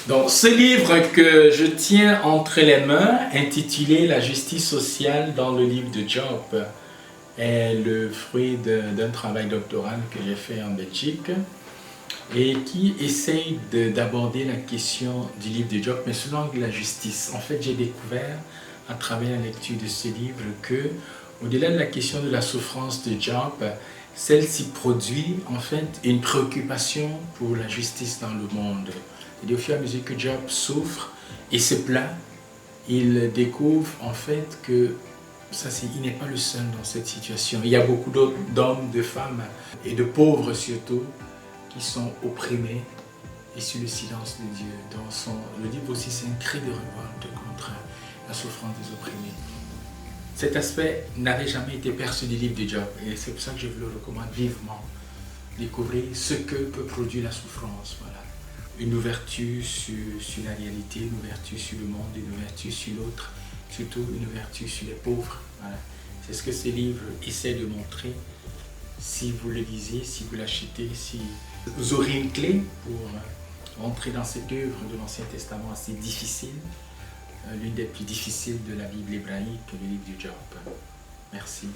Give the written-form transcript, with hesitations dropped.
Donc, ce livre que je tiens entre les mains, intitulé La justice sociale dans le livre de Job, est le fruit d'un travail doctoral que j'ai fait en Belgique et qui essaye d'aborder la question du livre de Job, mais sous l'angle de la justice. En fait, j'ai découvert à travers la lecture de ce livre que, au-delà de la question de la souffrance de Job, celle-ci produit en fait une préoccupation pour la justice dans le monde. Et au fur et à mesure que Job souffre et se plaint, il découvre en fait que il n'est pas le seul dans cette situation. Il y a beaucoup d'autres d'hommes, de femmes et de pauvres surtout qui sont opprimés et sous le silence de Dieu. Le livre aussi, c'est un cri de révolte contre la souffrance des opprimés. Cet aspect n'avait jamais été perçu du livre de Job et c'est pour ça que je vous le recommande vivement. Découvrir ce que peut produire la souffrance. Voilà. Une ouverture sur la réalité, une ouverture sur le monde, une ouverture sur l'autre, surtout une ouverture sur les pauvres. Voilà. C'est ce que ces livres essaient de montrer. Si vous le lisez, si vous l'achetez, si vous aurez une clé pour entrer dans cette œuvre de l'Ancien Testament assez difficile, l'une des plus difficiles de la Bible hébraïque, le livre de Job. Merci.